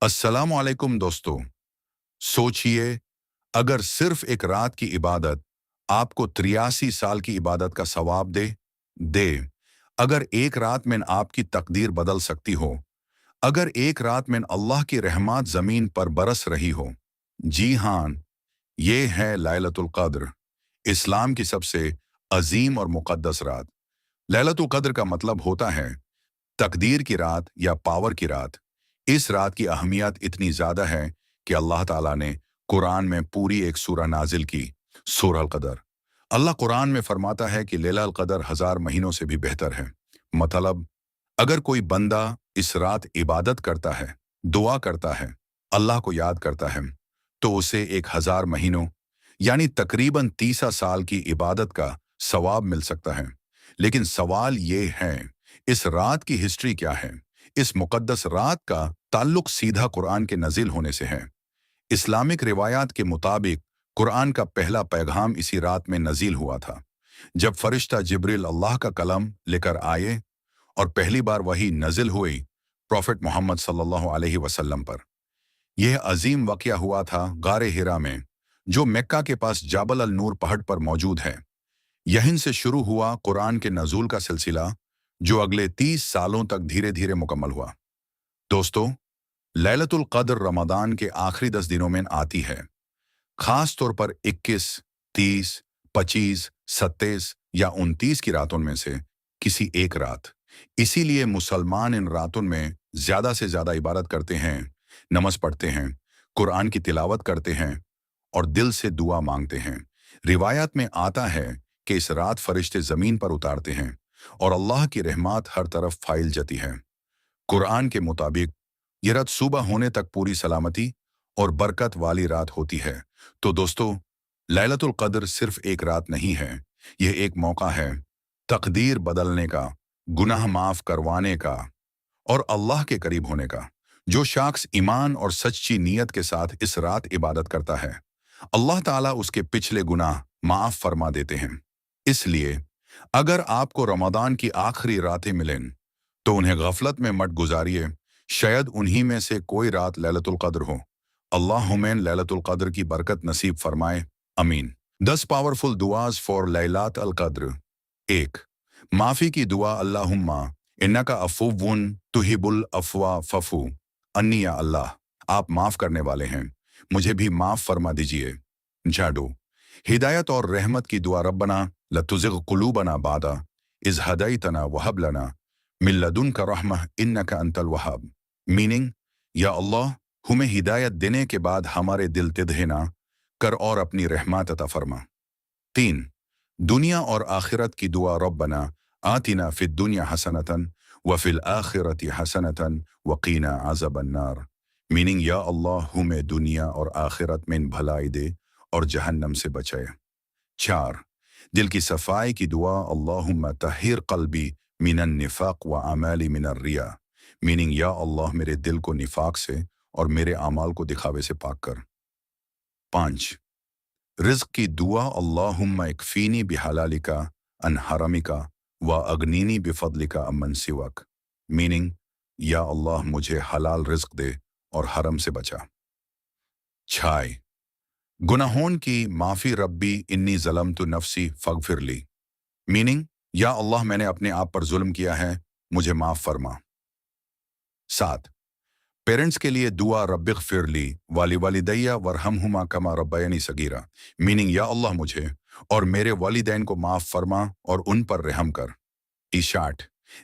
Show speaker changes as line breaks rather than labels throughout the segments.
अस्सलाम वालेकुम दोस्तों। सोचिए, अगर सिर्फ एक रात की इबादत आपको 83 साल की इबादत का सवाब दे। अगर एक रात में आपकी तकदीर बदल सकती हो, अगर एक रात में अल्लाह की रहमत जमीन पर बरस रही हो। जी हाँ, ये है लैलतुल क़द्र, इस्लाम की सबसे अजीम और मुक़द्दस रात। लैलतुल क़द्र का मतलब होता है तकदीर की रात या पावर की रात। इस रात की अहमियत इतनी ज़्यादा है कि अल्लाह ताला ने कुरान में पूरी एक सूरा नाजिल की, सूरह अल क़दर। अल्लाह कुरान में फरमाता है कि लैलतुल क़द्र 1000 महीनों से भी बेहतर है। मतलब, अगर कोई बंदा इस रात इबादत करता है, दुआ करता है, अल्लाह को याद करता है, तो उसे 1000 महीनों यानी तकरीबन 30 साल की इबादत का सवाब मिल सकता है। लेकिन सवाल ये है, इस रात की हिस्ट्री क्या है? इस मुकद्दस रात का ताल्लुक सीधा कुरान के नज़िल होने से है। इस्लामिक रिवायात के मुताबिक कुरान का पहला पैगाम इसी रात में नज़ील हुआ था, जब फरिश्ता जिब्रील अल्लाह का कलम लेकर आए और पहली बार वही नज़िल हुई प्रॉफिट मोहम्मद सल्लल्लाहु अलैहि वसल्लम पर। यह अजीम वाक़या हुआ था गारे हिरा में, जो मक्का के पास जाबल अल नूर पहाड़ पर मौजूद है। यहीं से शुरू हुआ कुरान के नज़ूल का सिलसिला, जो अगले 30 सालों तक धीरे धीरे मुकम्मल हुआ। दोस्तों, लैलतुल क़द्र रमज़ान के आखिरी 10 दिनों में आती है, खास तौर पर 21, 30, 25, 27 या 29 की रातों में से किसी एक रात। इसीलिए मुसलमान इन रातों में ज़्यादा से ज़्यादा इबादत करते हैं, नमाज पढ़ते हैं, कुरान की तिलावत करते हैं और दिल से दुआ मांगते हैं। रिवायत में आता है कि इस रात फरिश्ते ज़मीन पर उतारते हैं और अल्लाह की रहमत हर तरफ फैल जाती है। कुरान के मुताबिक ये रात सुबह होने तक पूरी सलामती और बरकत वाली रात होती है। तो दोस्तों, लैलतुल क़द्र सिर्फ एक रात नहीं है, यह एक मौका है तकदीर बदलने का, गुनाह माफ करवाने का और अल्लाह के करीब होने का। जो शख्स ईमान और सच्ची नीयत के साथ इस रात इबादत करता है, अल्लाह ताला उसके पिछले गुनाह माफ फरमा देते हैं। इसलिए अगर आपको रमज़ान की आखिरी रातें मिलें, तो उन्हें गफलत में मत गुजारिए। शायद उन्हीं में से कोई रात लैलतुल क़द्र हो। अल्लाह हमें लैलतुल क़द्र की बरकत नसीब फरमाए, अमीन। 10 पावरफुल दुआज फॉर लैलात अल क़द्र। 1, माफ़ी की दुआ। अल्लाहुम्मा इन्नका अफ़ुव्वुन तुहिब्बुल अफ़्वा फ़अफ़ू अन्नी, या अल्लाह, आप माफ़ करने वाले हैं, मुझे भी माफ़ फरमा दीजिए। जाडू हिदायत और रहमत की दुआ। रब्बना ला तुज़िग़ क़ुलूबना बादा इज़ हदैतना व हब लना मिन लदुनका रहमह इन्नका अंतल वहाब। मीनिंग, या अल्लाह, हमें हिदायत देने के बाद हमारे दिल तिढ़े ना कर और अपनी रहमत अता फरमा। 3, दुनिया और आखिरत की दुआ। रब्बना आतिना फिद दुनिया हसनतन व फिल आखिरति हसनतन व क़ीना अज़ाबन नार। मीनिंग, या अल्लाह, हमें दुनिया और आखिरत में भलाई दे और जहन्नम से बचाए। 4, दिल की सफाई की दुआ। अल्लाहुम्मा तहिर क़ल्बी मिनन निफ़ाक़ व अमाली मिनर रिया। मीनिंग, या अल्लाह, मेरे दिल को निफाक से और मेरे अमाल को दिखावे से पाक कर। 5, रिज़्क़ की दुआ। अल्लाहुम्मा इकफ़ीनी बिहलालिका अन हरामिका व अगनीनी बिफ़ज़लिका अम्मन सिवाक। मीनिंग, या अल्लाह, मुझे हलाल रिज़्क़ दे और हरम से बचा। 6, गुनाहों की माफ़ी। रब्बी इन्नी ज़लमतु नफ़्सी फ़ग़फ़िरली। मीनिंग, या अल्लाह, मैंने अपने आप पर जुल्म किया है, मुझे माफ़ फरमा। 7, पेरेंट्स के लिए दुआ। रब्बिग़फ़िरली वाली वालिदैया वरहमहुमा कमा रब्बयानी सगीरा। मीनिंग, या अल्लाह, मुझे और मेरे वालिदैन को माफ़ फरमा और उन पर रहम कर। 8,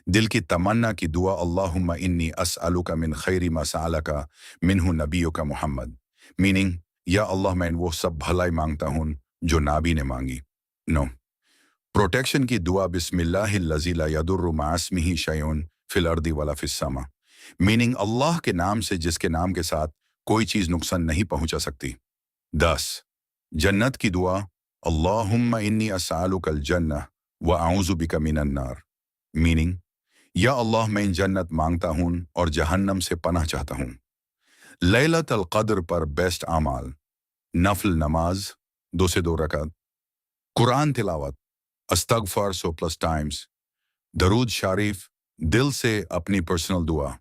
दिल की तमन्ना की दुआ। अल्लाहुम्मा इन्नी अस्अलुका मिन खैरि मा सअलका मिन्हु नबियुका मुहम्मद। मीनिंग, या अल्लाह, मैं वो सब भलाई मांगता हूँ जो नाबी ने मांगी। 9, प्रोटेक्शन की दुआ। बिस्मिल्लाहिल्लज़ी ला यदुर्रु मअ इस्मिही शैउन फिल अर्दि वला फिस समा। मीनिंग, अल्लाह के नाम से जिसके नाम के साथ कोई चीज़ नुकसान नहीं पहुंचा सकती। 10, जन्नत की दुआ। अल्लाहुम्मा इन्नी अस्अलुकल जन्नह व अऊज़ु बिका मिनन नार। मीनिंग, या अल्लाह, मैं जन्नत मांगता हूँ और जहन्नम से पनाह चाहता हूँ। लैलतुल क़द्र पर बेस्ट आमाल। नफल नमाज 2 से 2 रकात, कुरान तिलावत, अस्तगफार 100+ टाइम्स, दरूद शरीफ, दिल से अपनी पर्सनल दुआ।